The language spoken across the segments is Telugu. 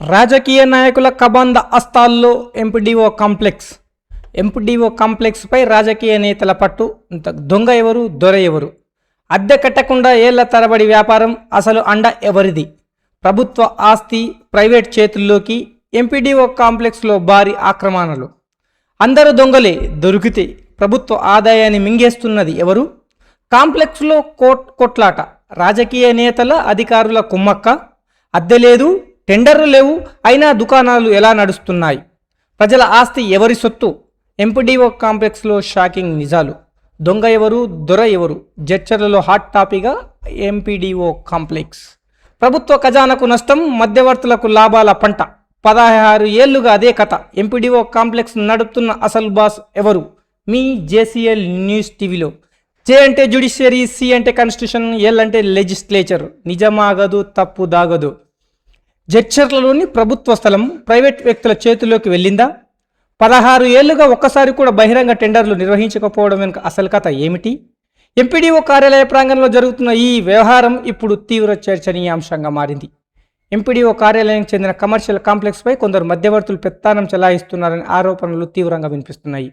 రాజకీయ నాయకుల కబంధ అస్తాల్లో ఎంపీడీఓ కాంప్లెక్స్పై రాజకీయ నేతల పట్టు. దొంగ ఎవరు, దొర ఎవరు? అద్దె కట్టకుండా ఏళ్ల తరబడి వ్యాపారం, అసలు అండ ఎవరిది? ప్రభుత్వ ఆస్తి ప్రైవేట్ చేతుల్లోకి, ఎంపీడీఓ కాంప్లెక్స్లో భారీ ఆక్రమణలు. అందరు దొంగలే, దొరికితే ప్రభుత్వ ఆదాయాన్ని మింగేస్తున్నది ఎవరు? కాంప్లెక్స్లో కొట్లాట, రాజకీయ నేతల అధికారుల కుమ్మక్క. అద్దె లేదు, టెండర్లు లేవు, అయినా దుకాణాలు ఎలా నడుస్తున్నాయి? ప్రజల ఆస్తి ఎవరి సొత్తు? ఎంపీడీఓ కాంప్లెక్స్లో షాకింగ్ నిజాలు. దొంగ ఎవరు, దొర ఎవరు? జడ్చర్లలో హాట్ టాపిక్గా ఎంపీడీఓ కాంప్లెక్స్. ప్రభుత్వ ఖజానాకు నష్టం, మధ్యవర్తులకు లాభాల పంట. 16 ఏళ్లుగా అదే కథ. ఎంపీడీఓ కాంప్లెక్స్ నడుపుతున్న అసలు బాస్ ఎవరు? మీ జేసీఎల్ న్యూస్ టీవీలో. జే అంటే జ్యుడిషియరీ, సి అంటే కాన్స్టిట్యూషన్, ఎల్ అంటే లెజిస్లేచర్. నిజమాగదు, తప్పు దాగదు. జడ్చర్లలోని ప్రభుత్వ స్థలం ప్రైవేట్ వ్యక్తుల చేతుల్లోకి వెళ్ళిందా? 16 ఏళ్లుగా ఒక్కసారి కూడా బహిరంగ టెండర్లు నిర్వహించకపోవడం వెనుక అసలు కథ ఏమిటి? ఎంపీడీఓ కార్యాలయ ప్రాంగణంలో జరుగుతున్న ఈ వ్యవహారం ఇప్పుడు తీవ్ర చర్చనీయాంశంగా మారింది. ఎంపీడీఓ కార్యాలయానికి చెందిన కమర్షియల్ కాంప్లెక్స్పై కొందరు మధ్యవర్తులు పెత్తానం చెలాయిస్తున్నారనే ఆరోపణలు తీవ్రంగా వినిపిస్తున్నాయి.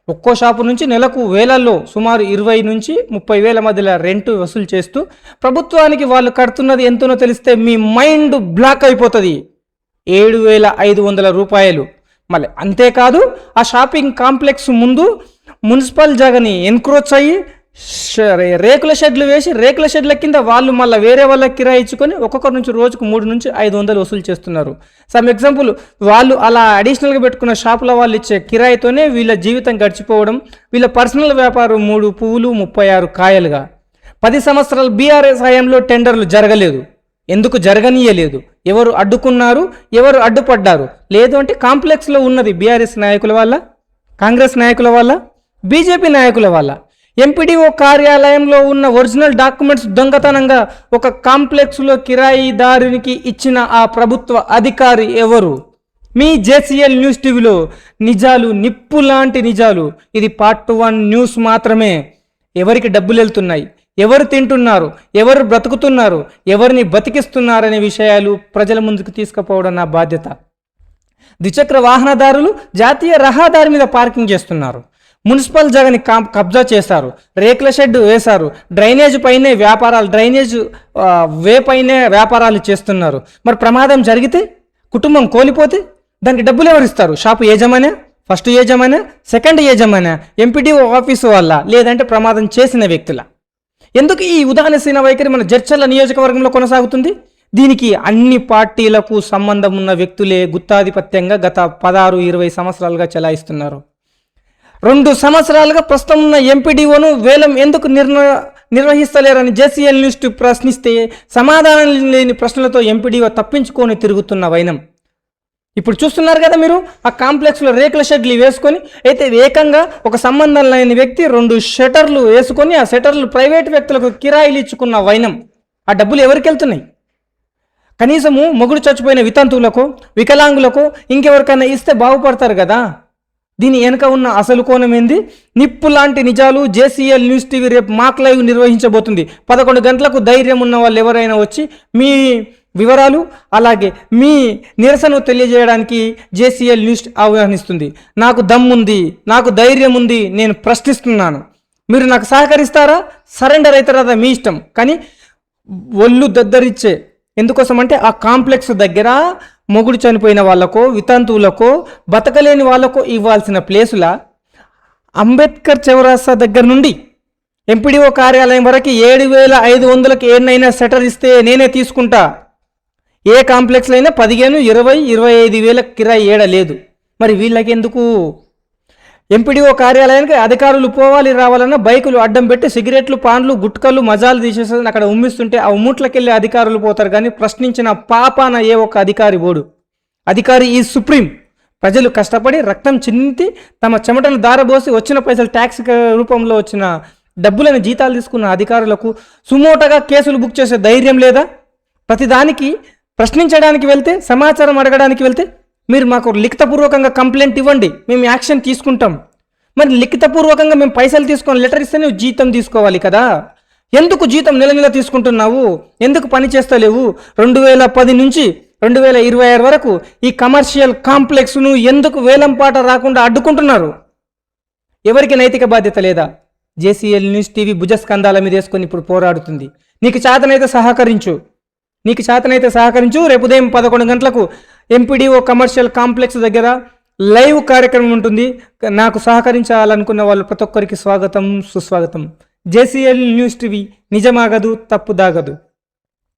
ఒక్కో షాపు నుంచి నెలకు వేలల్లో సుమారు 20 నుంచి 30 వేల మధ్యలో రెంట్ వసూలు చేస్తూ ప్రభుత్వానికి వాళ్ళు కడుతున్నది ఎంతనో తెలిస్తే మీ మైండ్ బ్లాక్ అయిపోతుంది. 7,500 రూపాయలు. మళ్ళీ అంతేకాదు, ఆ షాపింగ్ కాంప్లెక్స్ ముందు మున్సిపల్ జాగాని ఎన్క్రోచ్ అయ్యి రేకుల షెడ్లు వేసి, రేకుల షెడ్ల కింద వాళ్ళు మళ్ళీ వేరే వాళ్ళకి కిరాయి ఇచ్చుకొని ఒక్కొక్కరి నుంచి రోజుకు 3 నుంచి 500 వసూలు చేస్తున్నారు. సమ్ ఎగ్జాంపుల్, వాళ్ళు అలా అడిషనల్గా పెట్టుకున్న షాపుల వాళ్ళు ఇచ్చే కిరాయితోనే వీళ్ళ జీవితం గడిచిపోవడం. వీళ్ళ పర్సనల్ వ్యాపారం 3 పువ్వులు 36 కాయలుగా. 10 సంవత్సరాలు బీఆర్ఎస్ హయాంలో టెండర్లు జరగలేదు. ఎందుకు జరగనీయలేదు? ఎవరు అడ్డుకున్నారు, ఎవరు అడ్డుపడ్డారు? లేదు అంటే కాంప్లెక్స్లో ఉన్నది బీఆర్ఎస్ నాయకుల వల్ల, కాంగ్రెస్ నాయకుల వల్ల, బీజేపీ నాయకుల వల్ల. ఎంపీడీఓ కార్యాలయంలో ఉన్న ఒరిజినల్ డాక్యుమెంట్స్ దొంగతనంగా ఒక కాంప్లెక్స్లో కిరాయిదారునికి ఇచ్చిన ఆ ప్రభుత్వ అధికారి ఎవరు? మీ జేసీఎల్ న్యూస్ టీవీలో నిజాలు, నిప్పు లాంటి నిజాలు. ఇది పార్ట్ 1 న్యూస్ మాత్రమే. ఎవరికి డబ్బులు వెళ్తున్నాయి, ఎవరు తింటున్నారు, ఎవరు బ్రతుకుతున్నారు, ఎవరిని బతికిస్తున్నారనే విషయాలు ప్రజల ముందుకు తీసుకుపోవడం నా బాధ్యత. ద్విచక్ర వాహనదారులు జాతీయ రహదారి మీద పార్కింగ్ చేస్తున్నారు. మున్సిపల్ జాగాని కబ్జా చేశారు, రేకుల షెడ్ వేశారు, డ్రైనేజ్ పైనే వ్యాపారాలు, డ్రైనేజ్ వే పైనే వ్యాపారాలు చేస్తున్నారు. మరి ప్రమాదం జరిగితే, కుటుంబం కోల్పోతే దానికి డబ్బులు ఎవరు ఇస్తారు? షాపు యజమానే, ఫస్ట్ యజమానే, సెకండ్ యజమానే, ఎంపీడీఓ ఆఫీసు వల్ల, లేదంటే ప్రమాదం చేసిన వ్యక్తుల? ఎందుకు ఈ ఉదాహరణ వైఖరి మన జడ్చర్ల నియోజకవర్గంలో కొనసాగుతుంది? దీనికి అన్ని పార్టీలకు సంబంధం ఉన్న వ్యక్తులే గుత్తాధిపత్యంగా గత 16-20 సంవత్సరాలుగా చెలాయిస్తున్నారు. 2 సంవత్సరాలుగా ప్రస్తుతం ఉన్న ఎంపీడీఓను వేలం ఎందుకు నిర్వహిస్తలేరని జేసీఎల్ న్యూస్ ప్రశ్నిస్తే సమాధానం లేని ప్రశ్నలతో ఎంపీడీఓ తప్పించుకొని తిరుగుతున్న వైనం ఇప్పుడు చూస్తున్నారు కదా మీరు. ఆ కాంప్లెక్స్లో రేకుల షెడ్లు వేసుకొని, అయితే ఏకంగా ఒక సంబంధం లేని వ్యక్తి 2 షటర్లు వేసుకొని ఆ షటర్లు ప్రైవేట్ వ్యక్తులకు కిరాయిలు ఇచ్చుకున్న వైనం. ఆ డబ్బులు ఎవరికి వెళ్తున్నాయి? కనీసము మొగుడు చచ్చిపోయిన వితంతువులకు, వికలాంగులకు ఇంకెవరికైనా ఇస్తే బాగుపడతారు కదా. దీని వెనుక ఉన్న అసలు కోణం ఏంది? నిప్పు లాంటి నిజాలు. జేసీఎల్ న్యూస్ టీవీ రేపు మాక్ లైవ్ నిర్వహించబోతుంది. 11 గంటలకు ధైర్యం ఉన్న వాళ్ళు ఎవరైనా వచ్చి మీ వివరాలు అలాగే మీ నిరసన తెలియజేయడానికి జేసీఎల్ న్యూస్ ఆహ్వానిస్తుంది. నాకు దమ్ముంది, నాకు ధైర్యం ఉంది, నేను ప్రశ్నిస్తున్నాను. మీరు నాకు సహకరిస్తారా, సరెండర్ అవుతారా మీ ఇష్టం. కానీ ఒళ్ళు దద్దరిచ్చే ఎందుకోసం అంటే ఆ కాంప్లెక్స్ దగ్గర మొగుడు చనిపోయిన వాళ్ళకో, వితంతువులకో, బతకలేని వాళ్ళకో ఇవ్వాల్సిన ప్లేసుల అంబేద్కర్ చౌరస్తా దగ్గర నుండి ఎంపీడీఓ కార్యాలయం వరకు 7,500కి ఏనైనా సెటర్ ఇస్తే నేనే తీసుకుంటా. ఏ కాంప్లెక్స్లో అయినా 15, 20, 25 వేల కిరాయి ఏడలేదు. మరి వీళ్ళకి ఎందుకు? ఎంపీడీఓ కార్యాలయానికి అధికారులు పోవాలి రావాలన్నా బైకులు అడ్డం పెట్టి సిగరెట్లు, పాన్లు, గుట్కలు, మజాలు తీసేసి అక్కడ ఉమ్మిస్తుంటే ఆ ఉమ్ముట్లకి వెళ్ళి అధికారులు పోతారు. కానీ ప్రశ్నించిన పాపాన ఏ ఒక్క అధికారి పోడు. అధికారి ఈ సుప్రీం. ప్రజలు కష్టపడి రక్తం చింతి తమ చెమటను దారబోసి వచ్చిన పైసలు ట్యాక్స్ రూపంలో వచ్చిన డబ్బులను జీతాలు తీసుకున్న అధికారులకు సుమోటగా కేసులు బుక్ చేసే ధైర్యం లేదా? ప్రతిదానికి ప్రశ్నించడానికి వెళ్తే, సమాచారం అడగడానికి వెళ్తే మీరు మాకు లిఖితపూర్వకంగా కంప్లైంట్ ఇవ్వండి, మేము యాక్షన్ తీసుకుంటాం. మరి లిఖితపూర్వకంగా మేము పైసలు తీసుకొని లెటర్ ఇస్తే నువ్వు జీతం తీసుకోవాలి కదా. ఎందుకు జీతం నెల నెల తీసుకుంటున్నావు? ఎందుకు పని చేస్తలేవు? 2010 నుంచి 2026 వరకు ఈ కమర్షియల్ కాంప్లెక్స్ను ఎందుకు వేలంపాట రాకుండా అడ్డుకుంటున్నారు? ఎవరికి నైతిక బాధ్యత లేదా? జేసీఎల్ న్యూస్ టీవీ భుజస్కంధాల మీద వేసుకొని ఇప్పుడు పోరాడుతుంది. నీకు చేతనైతే సహకరించు. రేపు ఉదయం 11 గంటలకు ఎంపీడీఓ కమర్షియల్ కాంప్లెక్స్ దగ్గర లైవ్ కార్యక్రమం ఉంటుంది. నాకు సహకరించాలనుకున్న వాళ్ళు ప్రతి ఒక్కరికి స్వాగతం, సుస్వాగతం. జేసీఎల్ న్యూస్ టీవీ నిజమాగదు, తప్పు దాగదు.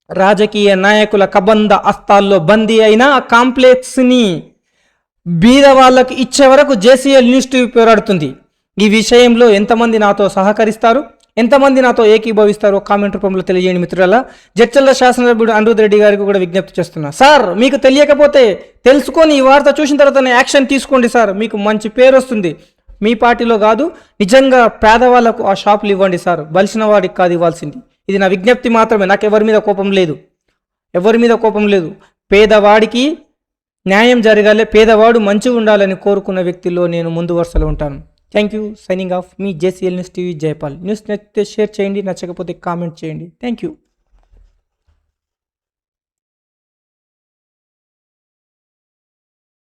రాజకీయ నాయకుల కబంధ అస్తాల్లో బందీ అయిన ఆ కాంప్లెక్స్ని బీద వాళ్ళకి ఇచ్చే వరకు జేసీఎల్ న్యూస్ టీవీ పోరాడుతుంది. ఈ విషయంలో ఎంతమంది నాతో సహకరిస్తారు, ఎంతమంది నాతో ఏకీభవిస్తారో కామెంట్ రూపంలో తెలియజేయండి మిత్రులారా. జడ్చర్ల శాసనసభ్యుడు అనిరుద్ రెడ్డి గారికి కూడా విజ్ఞప్తి చేస్తున్నా. సార్, మీకు తెలియకపోతే తెలుసుకొని ఈ వార్త చూసిన తర్వాతనే యాక్షన్ తీసుకోండి సార్. మీకు మంచి పేరు వస్తుంది. మీ పార్టీలో కాదు, నిజంగా పేదవాళ్లకు ఆ షాపులు ఇవ్వండి సార్. బలిసిన వాడికి కాదు ఇవ్వాల్సింది. ఇది నా విజ్ఞప్తి మాత్రమే. నాకు ఎవరి మీద కోపం లేదు. పేదవాడికి న్యాయం జరగాలి, పేదవాడు మంచిగా ఉండాలని కోరుకున్న వ్యక్తుల్లో నేను ముందు వరుసలో ఉంటాను. Thank you. Signing off. Me JCL news TV Jaipal. News నచ్చితే షేర్ చేయండి, నచ్చకపోతే కామెంట్ చేయండి. Thank you.